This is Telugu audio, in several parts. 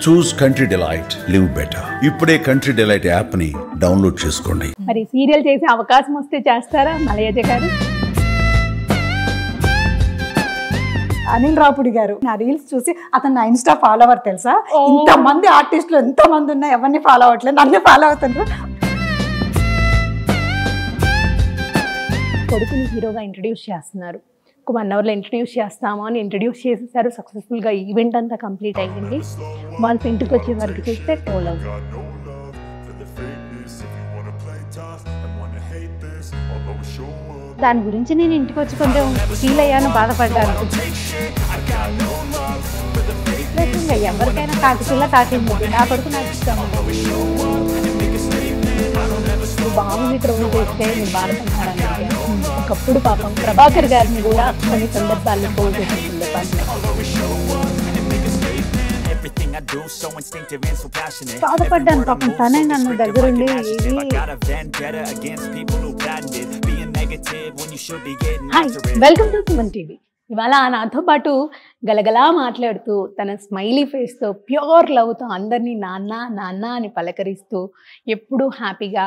చూస్ కంట్రీ డిలైట్, లివ్ బెటర్. ఇప్పుడే కంట్రీ డిలైట్ యాప్ ని డౌన్లోడ్ చేసుకోండి. మరి సీరియల్ చేసే అవకాశం వస్తే చేస్తారా మలయజ గారు? అనిల్ రాపుడి గారు నా రీల్స్ చూసి అతను నా ఇన్స్టా ఫాలోవర్ తెలుసా? ఇంతమంది ఆర్టిస్టులు ఎంతమంది ఉన్నా ఎవరిని ఫాలో అవ్వట్లేదు, నన్ను ఫాలో అవుతున్నారు. కొడుకుని హీరోగా ఇంట్రడ్యూస్ చేస్తున్నారు. ఒక 1 అవర్లో ఇంట్రడ్యూస్ చేస్తాము అని ఇంట్రడ్యూస్ చేసేసారు. సక్సెస్ఫుల్గా ఈవెంట్ అంతా కంప్లీట్ అయ్యింది. వాళ్ళ ఇంటికి వచ్చే వరకు చూస్తే టోలం. దాని గురించి నేను ఇంటికి వచ్చి కొంచెం ఫీల్ అయ్యాను, బాధపడ్డాను. ఎవరికైనా కాకిపిల్ల కాకింది, నా కొడుకు నాకు ఇష్టం. బాగుంది ట్రోల్ చేస్తే నేను బాధపడతాను. ఒకప్పుడు పాపం ప్రభాకర్ గారిని కూడా కొన్ని సందర్భాల్లో ట్రోల్ చేసిన బాధపడ్డాను. పాపం తనే నన్ను దగ్గరుండి వెల్కమ్ టు సుమన్ టీవీ. ఇవాళ నాతో పాటు గలగలా మాట్లాడుతూ తన స్మైలీ ఫేస్తో ప్యూర్ లవ్తో అందరినీ నాన్న నాన్న అని పలకరిస్తూ ఎప్పుడూ హ్యాపీగా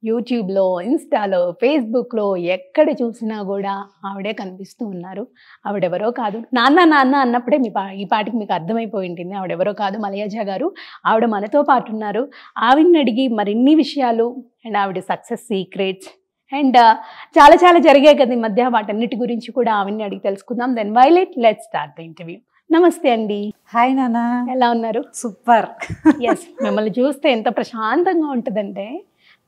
యూట్యూబ్లో, ఇన్స్టాలో, ఫేస్బుక్లో ఎక్కడ చూసినా కూడా ఆవిడే కనిపిస్తూ ఉన్నారు. ఆవిడెవరో కాదు, నాన్న నాన్న అన్నప్పుడే ఈ పాటికి మీకు అర్థమైపోయి ఉంటుంది ఆవిడెవరో కాదు, మలయజ గారు. ఆవిడ మనతో పాటు ఉన్నారు. ఆవిడని అడిగి మరిన్ని విషయాలు అండ్ ఆవిడ సక్సెస్ సీక్రెట్స్ అండ్ చాలా చాలా జరిగాయి కదా ఈ మధ్య, వాటన్నిటి గురించి కూడా ఆవిడని అడిగి తెలుసుకుందాం. Then Violet let's start the interview. నమస్తే అండి. హాయ్ నాన్న, ఎలా ఉన్నారు? సూపర్. ఎస్, మిమ్మల్ని చూస్తే ఎంత ప్రశాంతంగా ఉంటుందంటే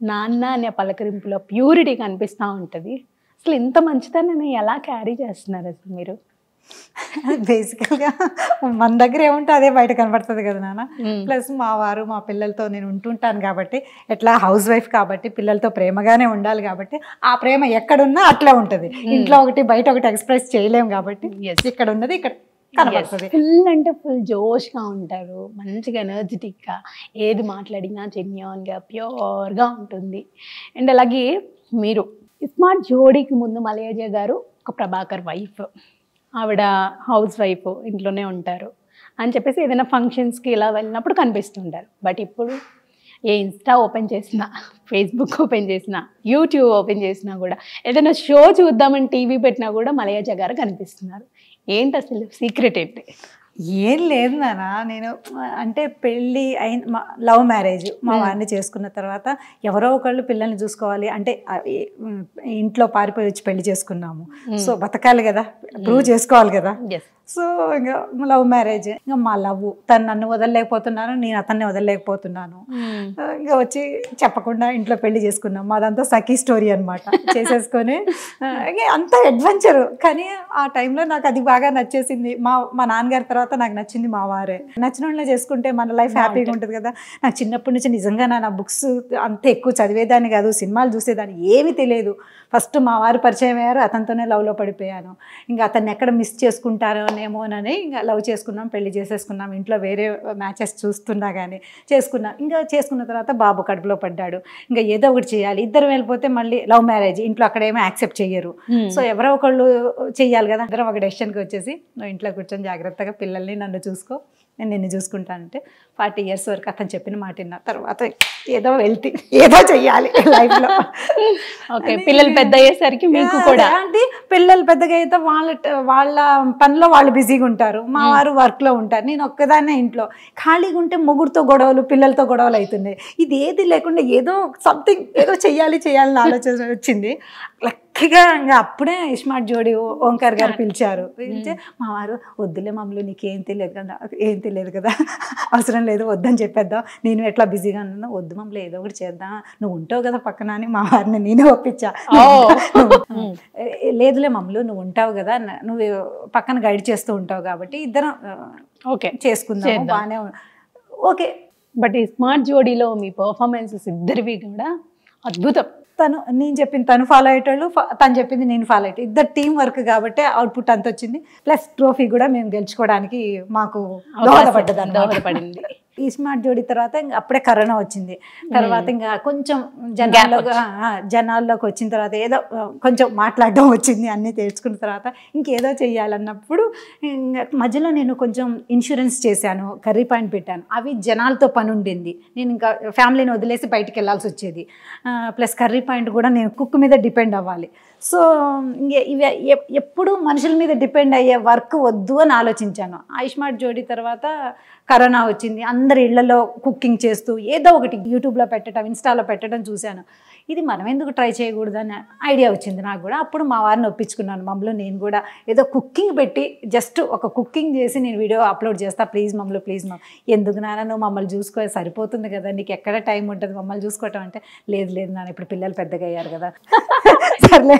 నాన్న అనే పలకరింపులో ప్యూరిటీ కనిపిస్తూ ఉంటుంది. అసలు ఇంత మంచితనాన్ని ఎలా క్యారీ చేస్తున్నారు అసలు మీరు? బేసికల్గా మన దగ్గర ఏముంటే అదే బయట కనబడుతుంది కదా నాన్న. ప్లస్ మా వారు మా పిల్లలతో నేను ఉంటుంటాను కాబట్టి, ఎట్లా హౌస్ వైఫ్ కాబట్టి పిల్లలతో ప్రేమగానే ఉండాలి కాబట్టి ఆ ప్రేమ ఎక్కడున్నా అట్లా ఉంటుంది. ఇంట్లో ఒకటి బయట ఒకటి ఎక్స్ప్రెస్ చేయలేము కాబట్టి ఇక్కడ ఉన్నది ఇక్కడ కనబడుతుంది. ఫుల్ అంటే ఫుల్ జోష్గా ఉంటారు, మంచిగా ఎనర్జెటిక్గా, ఏది మాట్లాడినా జెన్యూన్గా ప్యూర్గా ఉంటుంది. అండ్ అలాగే మీరు స్మార్ట్ జోడీకి ముందు మలయజ గారు ఒక ప్రభాకర్ వైఫ్, ఆవిడ హౌస్ వైఫ్, ఇంట్లోనే ఉంటారు అని చెప్పేసి ఏదైనా ఫంక్షన్స్కి ఇలా వెళ్ళినప్పుడు కనిపిస్తుంటారు. బట్ ఇప్పుడు ఏ ఇన్స్టా ఓపెన్ చేసినా, ఫేస్బుక్ ఓపెన్ చేసినా, యూట్యూబ్ ఓపెన్ చేసినా కూడా, ఏదైనా షో చూద్దామని టీవీ పెట్టినా కూడా మలయజ గారు కనిపిస్తున్నారు. ఏంటి అసలు సీక్రెట్ ఏంటి? ఏం లేదు నాన్న, నేను అంటే పెళ్ళి అయిన లవ్ మ్యారేజ్ మా వారిని చేసుకున్న తర్వాత ఎవరో ఒకళ్ళు పిల్లల్ని చూసుకోవాలి అంటే ఇంట్లో పారిపోయి వచ్చి పెళ్లి చేసుకున్నాము. సో బతకాలి కదా, ప్రూవ్ చేసుకోవాలి కదా. సో ఇంకా లవ్ మ్యారేజ్, ఇంకా మా లవ్, తను నన్ను వదలలేకపోతున్నాను, నేను అతన్ని వదలలేకపోతున్నాను. ఇంకా వచ్చి చెప్పకుండా ఇంట్లో పెళ్లి చేసుకున్నాము. అదంతా సఖీ స్టోరీ అనమాట. చేసేసుకొని అంత అడ్వెంచరు. కానీ ఆ టైంలో నాకు అది బాగా నచ్చేసింది. మా నాన్నగారి తర్వాత నాకు నచ్చింది మా వారే. నచ్చిన వాళ్ళని చేసుకుంటే మన లైఫ్ హ్యాపీగా ఉంటుంది కదా. నాకు చిన్నప్పటి నుంచి నిజంగా నా బుక్స్ అంత ఎక్కువ చదివేదాన్ని కాదు, సినిమాలు చూసేదాన్ని, ఏమీ తెలియదు. ఫస్ట్ మా వారు పరిచయం అయ్యారు, అతనితోనే లవ్లో పడిపోయాను. ఇంకా అతన్ని ఎక్కడ మిస్ చేసుకుంటారోనేమోనని ఇంకా లవ్ చేసుకున్నాం, పెళ్లి చేసేసుకున్నాం. ఇంట్లో వేరే మ్యాచెస్ చూస్తున్నా కానీ చేసుకున్నా. ఇంకా చేసుకున్న తర్వాత బాబు కడుపులో పడ్డాడు. ఇంకా ఏదో ఒకటి చేయాలి. ఇద్దరు వెళ్ళిపోతే మళ్ళీ లవ్ మ్యారేజ్, ఇంట్లో అక్కడేమో యాక్సెప్ట్ చెయ్యరు. సో ఎవరో ఒకళ్ళు చెయ్యాలి కదా. అందరం ఒక డెసిషన్కి వచ్చేసి నువ్వు ఇంట్లో కూర్చొని జాగ్రత్తగా పిల్లల్ని నన్ను చూసుకో, నేను నిన్ను చూసుకుంటానంటే 40 years వరకు అతను చెప్పిన మాట విన్నా. తర్వాత ఏదో వెళ్తే ఏదో చెయ్యాలి లైఫ్లో. ఓకే, పిల్లలు పెద్ద అయ్యేసరికి మీకు కూడా అంటే పిల్లలు పెద్దగా అయితే వాళ్ళ పనిలో వాళ్ళు బిజీగా ఉంటారు, మా వారు వర్క్లో ఉంటారు, నేను ఒక్కదాన్నే ఇంట్లో ఖాళీగా ఉంటే మొగుడుతో గొడవలు, పిల్లలతో గొడవలు అవుతున్నాయి. ఇది ఏది లేకుండా ఏదో సంథింగ్ ఏదో చెయ్యాలని ఆలోచన వచ్చింది. లక్కీగా ఇంకా అప్పుడే స్మార్ట్ జోడీ ఓంకార్ గారు పిలిచారు. పిలిచి మా వారు వద్దులే మమ్మల్ని, నీకేం తెలియదు కదా, ఏం తెలియదు కదా, అవసరం లేదు, వద్దని చెప్పేద్దాం, నేను ఎట్లా బిజీగా ఉన్నాను, వద్దు మమ్మల్ని ఏదో ఒకటి చేద్దాం, నువ్వు ఉంటావు కదా పక్కన అని మా వారిని నేనే ఒప్పించా. లేదులే మమ్మల్ని, నువ్వు ఉంటావు కదా, నువ్వు పక్కన గైడ్ చేస్తూ ఉంటావు కాబట్టి ఇద్దరం ఓకే చేసుకుందాం, బాగానే ఓకే. బట్ ఈ స్మార్ట్ జోడీలో మీ పర్ఫార్మెన్సెస్ ఇద్దరివి కూడా అద్భుతం. నేను చెప్పింది తను ఫాలో అయ్యేటోళ్ళు, తను చెప్పింది నేను ఫాలో అయ్యేది, ఇద్దరు టీం వర్క్ కాబట్టి అవుట్పుట్ అంత వచ్చింది. ప్లస్ ట్రోఫీ కూడా మేము గెలుచుకోవడానికి మాకు దోహదపడింది. ఈ స్మార్ట్ జోడి తర్వాత ఇంకా అప్పుడే కరోనా వచ్చింది. తర్వాత ఇంకా కొంచెం జనాల్లోకి వచ్చిన తర్వాత ఏదో కొంచెం మాట్లాడడం వచ్చింది, అన్నీ తెలుసుకున్న తర్వాత ఇంకేదో చెయ్యాలన్నప్పుడు మధ్యలో నేను కొంచెం ఇన్సూరెన్స్ చేశాను, కర్రీ పాయింట్ పెట్టాను. అవి జనాలతో పని ఉండింది, నేను ఇంకా ఫ్యామిలీని వదిలేసి బయటికి వెళ్ళాల్సి వచ్చేది. ప్లస్ కర్రీ పాయింట్ కూడా నేను కుక్ మీద డిపెండ్ అవ్వాలి. సో ఇవి ఎప్పుడు మనుషుల మీద డిపెండ్ అయ్యే వర్క్ వద్దు అని ఆలోచించాను. ఐస్మార్ట్ జోడి తర్వాత కరోనా వచ్చింది, అందరి ఇళ్లలో కుకింగ్ చేస్తూ ఏదో ఒకటి యూట్యూబ్లో పెట్టడం, ఇన్స్టాలో పెట్టడం చూశాను. ఇది మనం ఎందుకు ట్రై చేయకూడదని ఐడియా వచ్చింది నాకు కూడా. అప్పుడు మా వారిని ఒప్పించుకున్నాను, మమ్మల్ని నేను కూడా ఏదో కుకింగ్ పెట్టి జస్ట్ ఒక కుకింగ్ చేసి నేను వీడియో అప్లోడ్ చేస్తా, ప్లీజ్ మమ్మల్ని ప్లీజ్ ఎందుకు నాన్న నువ్వు మమ్మల్ని చూసుకో, సరిపోతుంది కదా, నీకు ఎక్కడ టైం ఉంటుంది మమ్మల్ని చూసుకోవటం అంటే, లేదు లేదు నాన్న ఇప్పుడు పిల్లలు పెద్దగా అయ్యారు కదా, సర్లే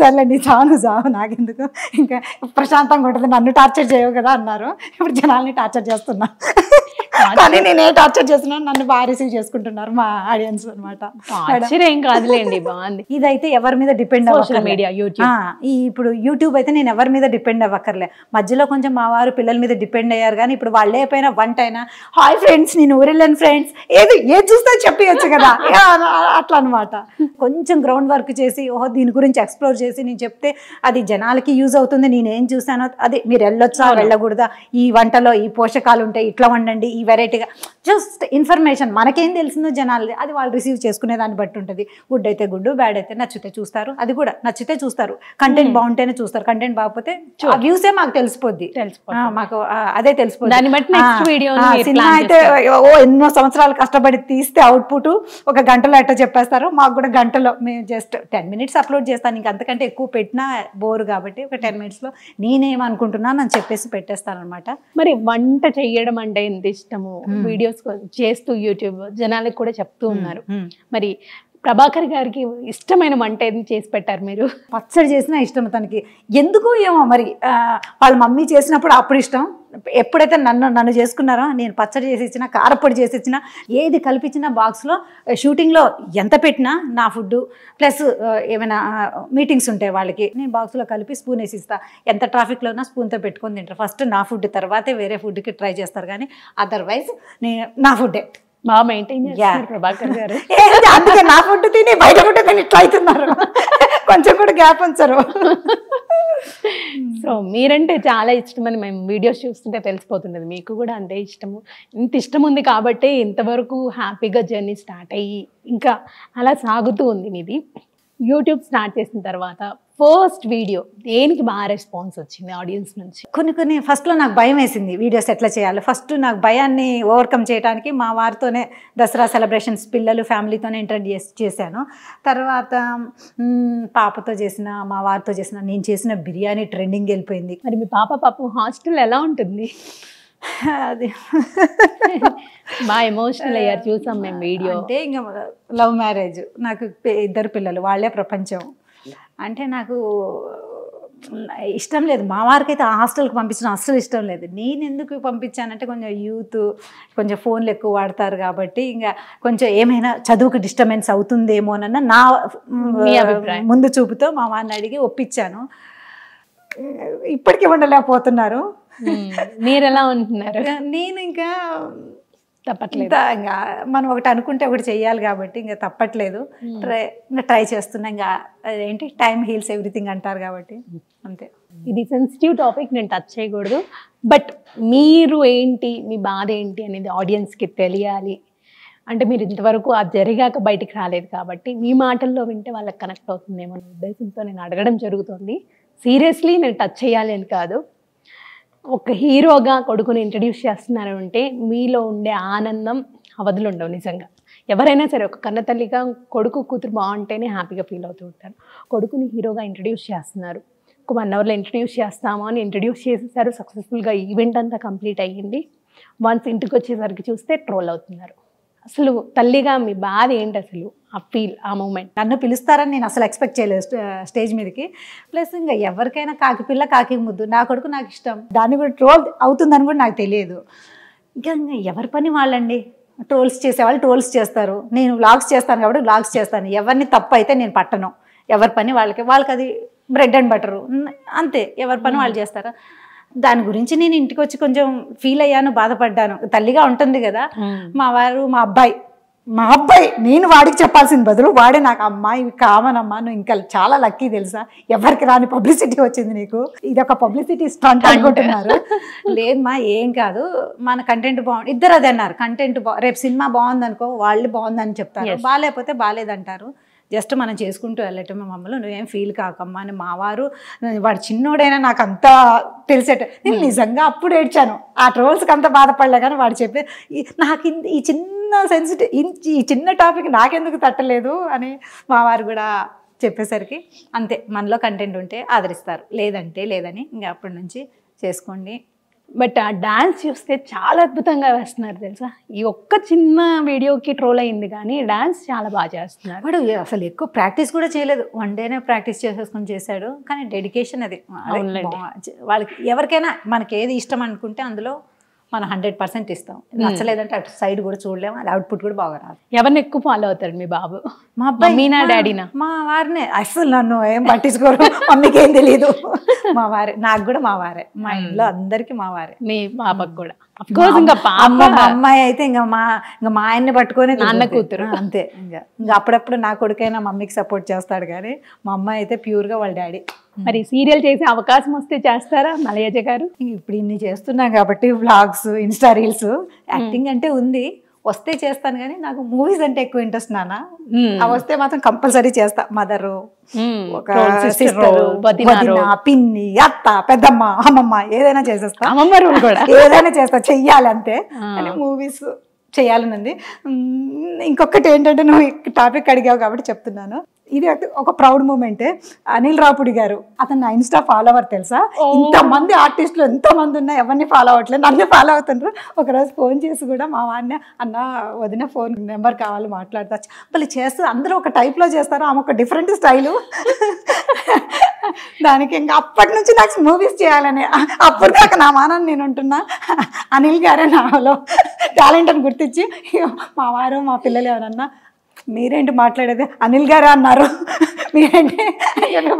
సర్లే నీ చావు నాకెందుకు, ఇంకా ప్రశాంతంగా ఉంటుంది, నన్ను టార్చర్ చేయవు కదా అన్నారు. ఇప్పుడు జనాల్ని టార్చర్ చేస్తున్నా, కానీ నేనే టార్చర్ చేస్తున్నాను, నన్ను బాగా రిసీవ్ చేసుకుంటున్నారు మా ఆడియన్స్ అనమాట. ఏం కాదులేండి, బాగుంది. ఇదైతే ఎవరి మీద డిపెండ్ ఇప్పుడు యూట్యూబ్ అయితే నేను ఎవరి మీద డిపెండ్ అవ్వక్కర్లే. మధ్యలో కొంచెం మా వారు పిల్లల మీద డిపెండ్ అయ్యారు, కానీ ఇప్పుడు వాళ్ళే పైన వంట అయినా హాయ్ ఫ్రెండ్స్ నేను ఊరెళ్ళాను ఫ్రెండ్స్ ఏది చూస్తే చెప్పవచ్చు కదా, అట్లా అనమాట. కొంచెం గ్రౌండ్ వర్క్ చేసి దీని గురించి ఎక్స్ప్లోర్ చేసి నేను చెప్తే అది జనాలకి యూజ్ అవుతుంది. నేనేం చూసానో అది మీరు వెళ్ళొచ్చా వెళ్ళకూడదా, ఈ వంటలో ఈ పోషకాలు ఉంటాయి, ఇట్లా వండండి, ఈ వెరైటీగా జస్ట్ ఇన్ఫర్మేషన్ మనకేం తెలిసిందో జనాలు అది వాళ్ళు రిసీవ్ చేసుకునే దాన్ని బట్టి ఉంటుంది. గుడ్ అయితే గుడ్, బ్యాడ్ అయితే నచ్చితే చూస్తారు, అది కూడా నచ్చితే చూస్తారు, కంటెంట్ బాగుంటేనే చూస్తారు, కంటెంట్ బాగుపోతే వ్యూసే మాకు తెలిసిపోద్ది, మాకు అదే తెలిసిపోద్ది. సినిమా అయితే ఎన్నో సంవత్సరాలు కష్టపడి తీస్తే అవుట్పుట్ ఒక గంటలో ఎట్లా చెప్పేస్తారు, మాకు కూడా గంటలో మేము జస్ట్ 10 minutes అప్లోడ్ చేస్తాను, ఇంక అంతకంటే ఎక్కువ పెట్టినా బోర్ కాబట్టి ఒక 10 minutesలో నేనేమనుకుంటున్నాను అని చెప్పేసి పెట్టేస్తాను అనమాట. మరి వంట చేయడం అంటే ఎంత ఇష్టము, వీడియోస్ చేస్తూ యూట్యూబ్ జనాలకు కూడా చెప్తూ ఉన్నారు. మరి ప్రభాకర్ గారికి ఇష్టమైన వంట ఏది చేసి పెట్టారు మీరు? పచ్చడి చేసినా ఇష్టం తనకి, ఎందుకో ఏమో మరి వాళ్ళ మమ్మీ చేసినప్పుడు అప్పుడు ఇష్టం, ఎప్పుడైతే నన్ను చేసుకున్నారో నేను పచ్చడి చేసి ఇచ్చినా, కారపొడి చేసి ఇచ్చినా, ఏది కల్పించినా బాక్స్లో షూటింగ్లో ఎంత పెట్టినా నా ఫుడ్ ప్లస్ ఏమైనా మీటింగ్స్ ఉంటాయి వాళ్ళకి, నేను బాక్స్లో కలిపి స్పూన్ వేసి ఇస్తా. ఎంత ట్రాఫిక్లో ఉన్నా స్పూన్తో పెట్టుకొని తింటారు. ఫస్ట్ నా ఫుడ్ తర్వాతే వేరే ఫుడ్కి ట్రై చేస్తారు, కానీ అదర్వైజ్ నేను నా ఫుడ్డే బాగా మెయింటైన్ చేస్తారు ప్రభాకర్ గారు. అందుకే నా ఫుడ్ తిని బయట ఫుడ్ తిని ఇట్లా అవుతున్నారు, కొంచెం కూడా గ్యాప్ ఉంచరు. సో మీరంటే చాలా ఇష్టమని మేము వీడియోస్ చూస్తుంటే తెలిసిపోతున్నది, మీకు కూడా అంతే ఇష్టము. ఇంత ఇష్టం ఉంది కాబట్టి ఇంతవరకు హ్యాపీగా జర్నీ స్టార్ట్ అయ్యి ఇంకా అలా సాగుతూ ఉంది మీది. యూట్యూబ్ స్టార్ట్ చేసిన తర్వాత ఫస్ట్ వీడియో దేనికి బాగా రెస్పాన్స్ వచ్చింది ఆడియన్స్ నుంచి? కొన్ని ఫస్ట్లో నాకు భయం వేసింది వీడియోస్ ఎట్లా చేయాలి. ఫస్ట్ నాకు భయాన్ని ఓవర్కమ్ చేయడానికి మా వారితోనే దసరా సెలబ్రేషన్స్ పిల్లలు ఫ్యామిలీతోనే ఇంట్రడ్యూస్ చేశాను. తర్వాత పాపతో చేసిన, మా వారితో చేసిన, నేను చేసిన బిర్యానీ ట్రెండింగ్ వెళ్ళిపోయింది. మరి మీ పాప హాస్టల్ ఎలా ఉంటుంది? అది బాగా ఎమోషనల్ అయ్యారు, చూసాం మేము వీడియో. అంటే ఇంకా లవ్ మ్యారేజ్, నాకు 2 పిల్లలు, వాళ్ళే ప్రపంచం. అంటే నాకు ఇష్టం లేదు, మా వారికి అయితే ఆ హాస్టల్కి పంపించడం అస్సలు ఇష్టం లేదు. నేను ఎందుకు పంపించానంటే కొంచెం యూత్ కొంచెం ఫోన్లు ఎక్కువ వాడతారు కాబట్టి ఇంకా కొంచెం ఏమైనా చదువుకు డిస్టర్బెన్స్ అవుతుందేమోనన్న నా ముందు చూపుతో మా వారిని అడిగి ఒప్పించాను. ఇప్పటికీ ఉండలేకపోతున్నారు. మీరు ఎలా ఉంటున్నారు? నేను ఇంకా తప్పట్లేదు, ఇంకా మనం ఒకటి అనుకుంటే ఒకటి చెయ్యాలి కాబట్టి ఇంకా తప్పట్లేదు, ట్రై చేస్తున్నా. ఇంకా అదేంటి టైం హీల్స్ ఎవ్రీథింగ్ అంటారు కాబట్టి అంతే. ఇది సెన్సిటివ్ టాపిక్, నేను టచ్ చేయకూడదు, బట్ మీరు ఏంటి, మీ బాధ ఏంటి అనేది ఆడియన్స్కి తెలియాలి. అంటే మీరు ఇంతవరకు అది జరిగాక బయటికి రాలేదు కాబట్టి మీ మాటల్లో వింటే వాళ్ళకి కనెక్ట్ అవుతుందేమో అనే ఉద్దేశంతో నేను అడగడం జరుగుతుంది. సీరియస్లీ నేను టచ్ చేయాలి అని కాదు. ఒక హీరోగా కొడుకుని ఇంట్రడ్యూస్ చేస్తున్నారు అంటే మీలో ఉండే ఆనందం అవధులు ఉండవు. నిజంగా ఎవరైనా సరే ఒక కన్నతల్లిగా కొడుకు కూతురు బాగుంటేనే హ్యాపీగా ఫీల్ అవుతూ ఉంటారు. కొడుకుని హీరోగా ఇంట్రడ్యూస్ చేస్తున్నారు, ఒక 1 hourలో ఇంట్రడ్యూస్ చేస్తాము అని ఇంట్రడ్యూస్ చేసేసారు, సక్సెస్ఫుల్గా ఈవెంట్ అంతా కంప్లీట్ అయ్యింది. వన్స్ ఇంటికి వచ్చేసరికి చూస్తే ట్రోల్ అవుతున్నారు. అసలు తల్లిగా మీ బాధ ఏంటి అసలు, ఆ ఫీల్, ఆ మూమెంట్? నన్ను పిలుస్తారని నేను అసలు ఎక్స్పెక్ట్ చేయలేదు స్టేజ్ మీదకి. ప్లస్ ఇంకా ఎవరికైనా కాకి పిల్ల కాకి ముద్దు, నా కొడుకు నాకు ఇష్టం, దాన్ని కూడా ట్రోల్ అవుతుందని కూడా నాకు తెలియదు. ఇంకా ఎవరి పని వాళ్ళండి, ట్రోల్స్ చేసేవాళ్ళు ట్రోల్స్ చేస్తారు, నేను వ్లాగ్స్ చేస్తాను కాబట్టి వ్లాగ్స్ చేస్తాను. ఎవరిని తప్పు అయితే నేను పట్టను, ఎవరి పని వాళ్ళకి అది బ్రెడ్ అండ్ బటరు అంతే, ఎవరి పని వాళ్ళు చేస్తారు. దాని గురించి నేను ఇంటికి వచ్చి కొంచెం ఫీల్ అయ్యాను, బాధపడ్డాను. తల్లిగా ఉంటుంది కదా. మా వారు మా అబ్బాయి నేను వాడికి చెప్పాల్సిన బదులు వాడే నాకు, అమ్మా ఇవి కామన్ అమ్మా, నువ్వు ఇంకా చాలా లక్కీ తెలుసా, ఎవరికి రాని పబ్లిసిటీ వచ్చింది నీకు, ఇది ఒక పబ్లిసిటీ స్టంట్ అనుకుంటున్నారు. లేదమ్మా ఏం కాదు, మన కంటెంట్ బాగుంది. ఇద్దరు అదే అన్నారు, కంటెంట్ రేపు సినిమా బాగుంది అనుకో వాళ్ళు బాగుందని చెప్తారు, బాగాలేకపోతే బాగాలేదంటారు. జస్ట్ మనం చేసుకుంటూ వెళ్ళటం. మమ్మల్ని నువ్వేం ఫీల్ కాకమ్మా అని. మా వారు వాడు చిన్నోడైనా నాకు అంతా తెలిసేట. నేను నిజంగా అప్పుడు ఏడ్చాను, ఆ ట్రోల్స్కి అంత బాధపడలే. కానీ వాడు చెప్పే నాకు ఈ చిన్న సెన్సిటివ్, ఈ చిన్న టాపిక్ నాకెందుకు తట్టలేదు అని మా వారు కూడా చెప్పేసరికి అంతే, మనలో కంటెంట్ ఉంటే ఆదరిస్తారు, లేదంటే లేదని ఇంకా అప్పటి నుంచి చేసుకోండి. బట్ ఆ డాన్స్ చూస్తే చాలా అద్భుతంగా వేస్తున్నారు తెలుసా. ఈ ఒక్క చిన్న వీడియోకి ట్రోల్ అయింది కానీ డాన్స్ చాలా బాగా చేస్తున్నారు. వాడు అసలు ఎక్కువ ప్రాక్టీస్ కూడా చేయలేదు, 1 డేనే ప్రాక్టీస్ చేసేసుకొని చేశాడు. కానీ డెడికేషన్ అది వాళ్ళకి. ఎవరికైనా మనకి ఏది ఇష్టం అనుకుంటే అందులో మనం 100% ఇస్తాం. నచ్చలేదంటే అటు సైడ్ కూడా చూడలేము, అది అవుట్పుట్ కూడా బాగా రాదు. ఎవరిని ఎక్కువ ఫాలో అవుతాడు మీ బాబు? మా అబ్బాయి, మీనా డాడీనా? మా వారినే. అసలు నన్ను ఏం పట్టించుకోరు, మమ్మీకి ఏం తెలియదు. మా వారే, నాకు కూడా మా వారే, మా ఇంట్లో అందరికి మా వారే. మీ పాపకు కూడా మా అమ్మాయి అయితే ఇంకా మా ఆయన్ని పట్టుకొని నాన్న కూతురు అంతే. ఇంకా అప్పుడప్పుడు నా కొడుకైనా మమ్మీకి సపోర్ట్ చేస్తాడు, కానీ మా అమ్మాయి అయితే ప్యూర్గా వాళ్ళ డాడీ. మరి సీరియల్ చేసే అవకాశం వస్తే చేస్తారా మలయజ గారు? ఇప్పుడు ఇన్ని చేస్తున్నాం కాబట్టి వ్లాగ్స్, ఇన్స్టా రీల్స్, యాక్టింగ్ అంటే ఉంది, వస్తే చేస్తాను. కానీ నాకు మూవీస్ అంటే ఎక్కువ ఇంట్రెస్ట్ నాన్న. అవి వస్తే మాత్రం కంపల్సరీ చేస్తా. మదరు, ఒక సిస్టర్, పిన్ని, అత్త, పెద్దమ్మ, అమ్మమ్మ, ఏదైనా చేసేస్తా. అమ్మమ్మ రోల్ కూడా ఏదైనా చేస్తా, చెయ్యాలి అంతే. కానీ మూవీస్ చేయాలని ఉంది. ఇంకొకటి ఏంటంటే, నువ్వు టాపిక్ అడిగావు కాబట్టి చెప్తున్నాను. ఇది ఒక ప్రౌడ్ మూమెంట్. అనిల్ రాపుడి గారు, అతను నా ఇన్స్టా ఫాలోవర్ తెలుసా. ఇంతమంది ఆర్టిస్టులు ఎంతమంది ఉన్నా ఎవరిని ఫాలో అవ్వట్లేదు, నన్ను ఫాలో అవుతుండ్రు. ఒకరోజు ఫోన్ చేసి కూడా మా వాడిని, అన్న వదిన ఫోన్ నెంబర్ కావాలి మాట్లాడతా, మళ్ళీ చేస్తూ అందరూ ఒక టైప్లో చేస్తారు, ఆమె ఒక డిఫరెంట్ స్టైలు. దానికి ఇంకా అప్పటి నుంచి నాకు మూవీస్ చేయాలని, అప్పుడు దాకా నా మానాన్ని నేను ఉంటున్నా. అనిల్ గారే నాలో టాలెంట్ అని గుర్తించి, మా వారు మా పిల్లలు ఏమన్నా మీరేంటి మాట్లాడేది, అనిల్ గారే అన్నారు, మీరేంటి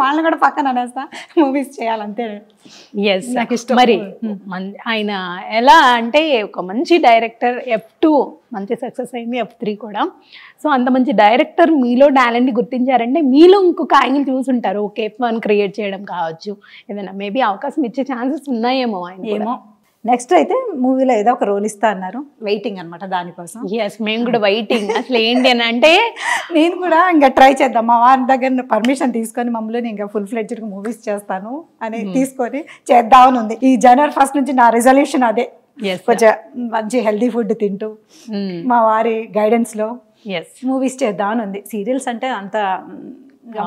వాళ్ళని కూడా పక్కన అనేస్తా. మూవీస్ చేయాలంతే. ఎస్, నాకు ఇష్టం. మరి ఆయన ఎలా అంటే ఒక మంచి డైరెక్టర్, F2 మంచి సక్సెస్ అయింది, F3 కూడా. సో అంత మంచి డైరెక్టర్ మీలో టాలెంట్ గుర్తించారంటే మీలో ఇంకొక యాంగిల్ చూసుంటారు. ఓకే, F1 క్రియేట్ చేయడం కావచ్చు, ఏదైనా మేబీ అవకాశం ఇచ్చే ఛాన్సెస్ ఉన్నాయేమో ఆయన. ఏమో నెక్స్ట్ అయితే మూవీలో ఏదో ఒక రోల్ ఇస్తా అన్నారు, వెయిటింగ్ అనమాట దానికోసం. ఎస్, మేము కూడా వెయిటింగ్. అసలు ఏంటి అని అంటే నేను కూడా ఇంకా ట్రై చేద్దాం, మా వారి దగ్గర పర్మిషన్ తీసుకొని మమ్మల్ని ఇంకా ఫుల్ ఫ్లెడ్జ్డ్గా మూవీస్ చేస్తాను అని తీసుకొని చేద్దామని ఉంది. ఈ January 1st నుంచి నా రెజల్యూషన్ అదే, కొంచెం మంచి హెల్దీ ఫుడ్ తింటూ మా వారి గైడెన్స్లో మూవీస్ చేద్దామని ఉంది. సీరియల్స్ అంటే అంత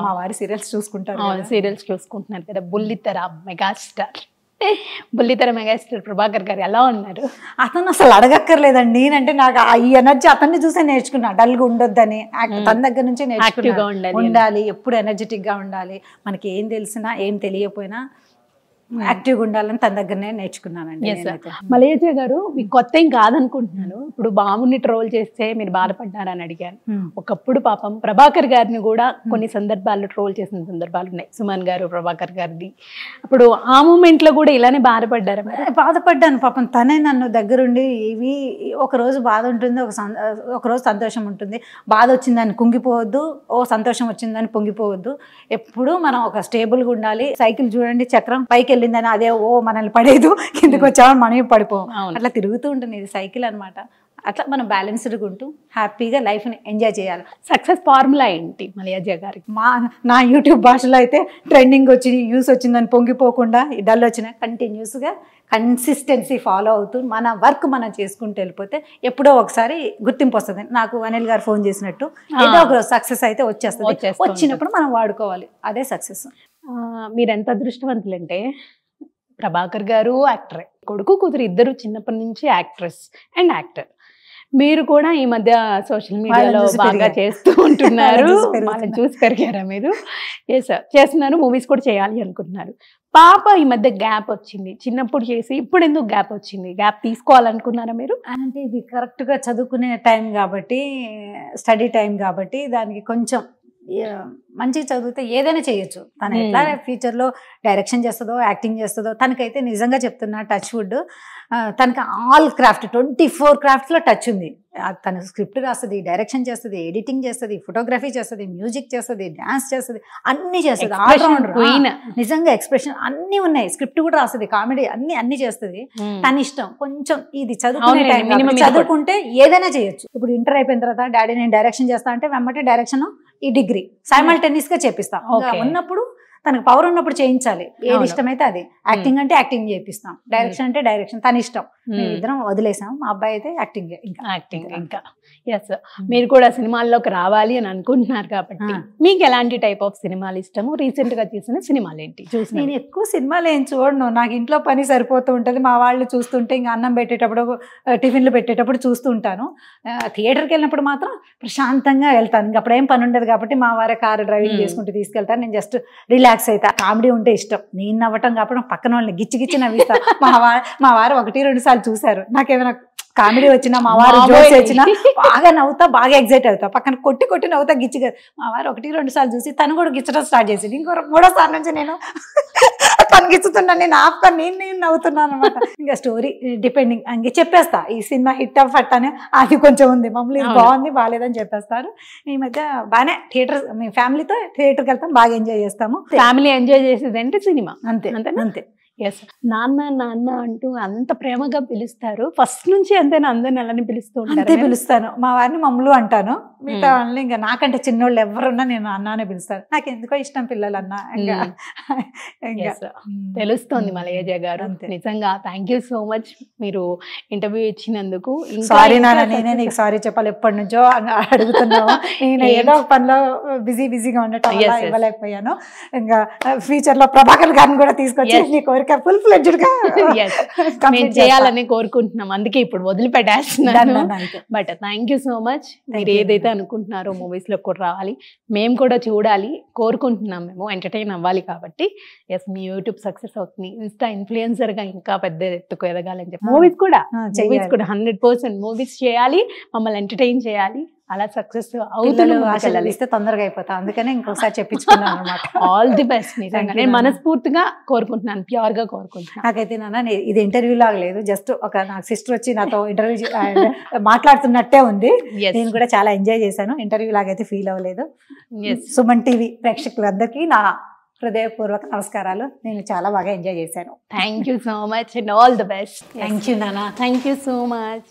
మా వారి సీరియల్స్ చూసుకుంటారు. సీరియల్స్ చూసుకుంటున్నారు కదా. బుల్లితెర మెగాస్టార్, బుల్లితెర మెగాస్టార్ ప్రభాకర్ గారు ఎలా ఉన్నారు? అతను అసలు అడగక్కర్లేదండి. నేనంటే నాకు ఈ ఎనర్జీ అతన్ని చూసే నేర్చుకున్నా. డల్గా ఉండొద్దని తన దగ్గర నుంచే నేర్చుకున్నా. ఉండాలి, ఎప్పుడు ఎనర్జెటిక్గా ఉండాలి. మనకి ఏం తెలిసినా ఏం తెలియకపోయినా యాక్టివ్గా ఉండాలని తన దగ్గరనే నేర్చుకున్నానండి. మలయజ గారు, మీకు కొత్త ఏం కాదనుకుంటున్నాను. ఇప్పుడు బాబుని ట్రోల్ చేస్తే మీరు బాధపడ్డారని అడిగాను. ఒకప్పుడు పాపం ప్రభాకర్ గారిని కూడా కొన్ని సందర్భాల్లో ట్రోల్ చేసిన సందర్భాలు ఉన్నాయి. సుమన్ గారు, ప్రభాకర్ గారిది. అప్పుడు ఆ మూమెంట్లో కూడా ఇలానే బాధపడ్డారా? బాధపడ్డాను పాపం. తనే నన్ను దగ్గరుండి, ఇవి ఒకరోజు బాధ ఉంటుంది, ఒకరోజు సంతోషం ఉంటుంది. బాధ వచ్చిందని కుంగిపోవద్దు, సంతోషం వచ్చిందని పొంగిపోవద్దు. ఎప్పుడు మనం ఒక స్టేబుల్గా ఉండాలి. సైకిల్ చూడండి, చక్రం పైకి వెళ్ళిందని అదే మనల్ని పడేదు, కిందకి వచ్చామని మనం పడిపోం, అట్లా తిరుగుతూ ఉంటుంది. ఇది సైకిల్ అనమాట. అట్లా మనం బ్యాలెన్స్డ్గా ఉంటూ హ్యాపీగా లైఫ్ని ఎంజాయ్ చేయాలి. సక్సెస్ ఫార్ములా ఏంటి మలయజ గారికి? నా యూట్యూబ్ భాషలో అయితే ట్రెండింగ్ వచ్చి యూస్ వచ్చిందని పొంగిపోకుండా, డల్ వచ్చినా కంటిన్యూస్గా కన్సిస్టెన్సీ ఫాలో అవుతూ మన వర్క్ మనం చేసుకుంటూ వెళ్ళిపోతే ఎప్పుడో ఒకసారి గుర్తింపు వస్తుంది. నాకు అనిల్ గారు ఫోన్ చేసినట్టు ఏదో ఒక సక్సెస్ అయితే వచ్చేస్తుంది. వచ్చినప్పుడు మనం వాడుకోవాలి, అదే సక్సెస్. మీరు ఎంత అదృష్టవంతులంటే, ప్రభాకర్ గారు యాక్టరే, కొడుకు కూతురు ఇద్దరు చిన్నప్పటి నుంచి యాక్ట్రెస్ అండ్ యాక్టర్. మీరు కూడా ఈ మధ్య సోషల్ మీడియాలో బాగా చేస్తూ ఉంటున్నారు. వాళ్ళని చూసి పెరిగారా మీరు? చేస్తున్నారు, మూవీస్ కూడా చేయాలి అనుకుంటున్నారు. పాప ఈ మధ్య గ్యాప్ వచ్చింది, చిన్నప్పుడు చేసి ఇప్పుడు ఎందుకు గ్యాప్ వచ్చింది? గ్యాప్ తీసుకోవాలనుకున్నారా మీరు? అంటే ఇది కరెక్ట్గా చదువుకునే టైం కాబట్టి, స్టడీ టైం కాబట్టి దానికి కొంచెం మంచిగా చదివితే ఏదైనా చేయొచ్చు. తను ఎట్లా ఫ్యూచర్లో డైరెక్షన్ చేస్తుందో, యాక్టింగ్ చేస్తుందో, తనకైతే నిజంగా చెప్తున్నా టచ్ వుడ్, తనకి ఆల్ క్రాఫ్ట్ 24 క్రాఫ్ట్స్లో టచ్ ఉంది. తను స్క్రిప్ట్ రాస్తుంది, డైరెక్షన్ చేస్తుంది, ఎడిటింగ్ చేస్తుంది, ఫోటోగ్రఫీ చేస్తుంది, మ్యూజిక్ చేస్తుంది, డాన్స్ చేస్తుంది, అన్ని చేస్తుంది. ఆల్రౌండర్ నిజంగా. ఎక్స్ప్రెషన్ అన్ని ఉన్నాయి, స్క్రిప్ట్ కూడా రాస్తుంది, కామెడీ అన్ని చేస్తుంది. తన ఇష్టం. కొంచెం ఇది చదువుకునే టైం, చదువుకుంటే ఏదైనా చేయొచ్చు. ఇప్పుడు ఇంటర్ అయిపోయిన తర్వాత డాడీ నేను డైరెక్షన్ చేస్తా అంటే వెంబటే డైరెక్షన్ ఈ డిగ్రీ సైమల్టేనియస్ గా చేపిస్తాం. ఉన్నప్పుడు తనకు పవర్ ఉన్నప్పుడు చేయించాలి. ఏది ఇష్టమైతే అది. యాక్టింగ్ అంటే యాక్టింగ్ చేపిస్తాం, డైరెక్షన్ అంటే డైరెక్షన్. తన ఇష్టం. మేమిద్దరం వదిలేసాం. మా అబ్బాయి అయితే యాక్టింగ్ ఇంకా ఎస్. మీరు కూడా సినిమాల్లోకి రావాలి అని అనుకుంటున్నారు కాబట్టి మీకు ఎలాంటి టైప్ ఆఫ్ సినిమాలు ఇష్టము? రీసెంట్ గా తీసిన సినిమాలు ఏంటి? నేను ఎక్కువ సినిమాలు ఏం చూడను. నాకు ఇంట్లో పని సరిపోతూ ఉంటుంది. మా వాళ్ళు చూస్తుంటే ఇంకా అన్నం పెట్టేటప్పుడు, టిఫిన్లు పెట్టేటప్పుడు చూస్తూ ఉంటాను. థియేటర్కి వెళ్ళినప్పుడు మాత్రం ప్రశాంతంగా వెళ్తాను. ఇంకా అప్పుడు ఏం పని ఉండదు కాబట్టి మా వారే కారు డ్రైవింగ్ చేసుకుంటూ తీసుకెళ్తాను. నేను జస్ట్ రిలాక్స్ అవుతా. కామెడీ ఉంటే ఇష్టం. నేను నవ్వటం కాబట్టి పక్కన వాళ్ళని గిచ్చి నవ్విస్తా. మా వారు 1-2 సార్లు చూశారు. నాకేమైనా కామెడీ వచ్చినా, మా వారు జోక్స్ వచ్చినా బాగా నవ్వుతా, బాగా ఎగ్జైట్ అవుతా. పక్కన కొట్టి నవ్వుతా, గిచ్చిగా. మా వారు 1-2 సార్లు చూసి తను కూడా గిచ్చడం స్టార్ట్ చేసింది. ఇంకో 3వ సారి నుంచి నేను తను గిచ్చుతున్నాను, నేను ఆపుకొని నేను నవ్వుతున్నాను అనమాట. ఇంకా స్టోరీ డిపెండింగ్ ఇంక చెప్పేస్తా. ఈ సినిమా హిట్ ఫట్ అని అది కొంచెం ఉంది, మమ్మల్ని ఇది బాగుంది బాగాలేదని చెప్పేస్తారు. ఈ మధ్య బాగానే మీ ఫ్యామిలీతో థియేటర్కి వెళ్తాం, బాగా ఎంజాయ్ చేస్తాము. ఫ్యామిలీ ఎంజాయ్ చేసేది అంటే సినిమా. అంతే. ఎస్. నాన్న అంటూ అంత ప్రేమగా పిలుస్తారు. ఫస్ట్ నుంచి అంతేనా? అందరిని అలానే పిలుస్తూ ఉంటారు? అంతే పిలుస్తాను. మా వారిని మమ్మలు అంటాను. మిగతా వాళ్ళని ఇంకా నాకంటే చిన్నోళ్ళు ఎవరున్నా నేను అన్నానే పిలుస్తాను. నాకు ఎందుకో ఇష్టం పిల్లలన్నా. తెలుస్తోంది మలయజ గారు. నిజంగా థ్యాంక్ యూ సో మచ్ మీరు ఇంటర్వ్యూ ఇచ్చినందుకు. సారీ నాన్న, నేనే నీకు సారీ చెప్పాలి. ఎప్పటి నుంచో అడుగుతున్నావు. నేను ఏదో పనిలో బిజీగా ఉండటం వల్ల ఇవ్వలేకపోయాను. ఇంకా ఫ్యూచర్ లో ప్రభాకర్ గారిని కూడా తీసుకొచ్చి నీ కోరిక ఫుల్ ఫ్లెడ్జ్డ్ గా చేయాలని కోరుకుంటున్నాం. అందుకే ఇప్పుడు వదిలిపెట్టేస్తున్నాను. But thank you so much. మీరు ఏదైతే అనుకుంటున్నారో మూవీస్ లో కూడా రావాలి, మేము కూడా చూడాలి కోరుకుంటున్నాం. మేము ఎంటర్టైన్ అవ్వాలి కాబట్టి. ఎస్, మీ యూట్యూబ్ సక్సెస్ అవుతుంది. ఇన్స్టా ఇన్ఫ్లుయెన్సర్ గా ఇంకా పెద్ద ఎత్తుకు ఎదగాలని చెప్పి మూవీస్ కూడా 100% మూవీస్ చేయాలి, మమ్మల్ని ఎంటర్టైన్ చేయాలి. అలా సక్సెస్ అవుతుంది. తొందరగా అయిపోతా. అందుకనే ఇంకోసారి చెప్పించుకున్నాను అనమాట. All the best. నిజంగా నేను మనస్ఫూర్తిగా కోరుకుంటున్నాను, ప్యూర్ గా కోరుకుంటున్నాను. నాకైతే నాన్న ఇది ఇంటర్వ్యూ లాగా లేదు, జస్ట్ ఒక నాకు సిస్టర్ వచ్చి నాతో ఇంటర్వ్యూ మాట్లాడుతున్నట్టే ఉంది. నేను కూడా చాలా ఎంజాయ్ చేశాను. ఇంటర్వ్యూ లాగైతే ఫీల్ అవ్వలేదు. సుమన్ టీవీ ప్రేక్షకులందరికీ నా హృదయపూర్వక నమస్కారాలు. నేను చాలా బాగా ఎంజాయ్ చేశాను. Thank you so much and all the best. Thank you నాన్న. Thank you so much.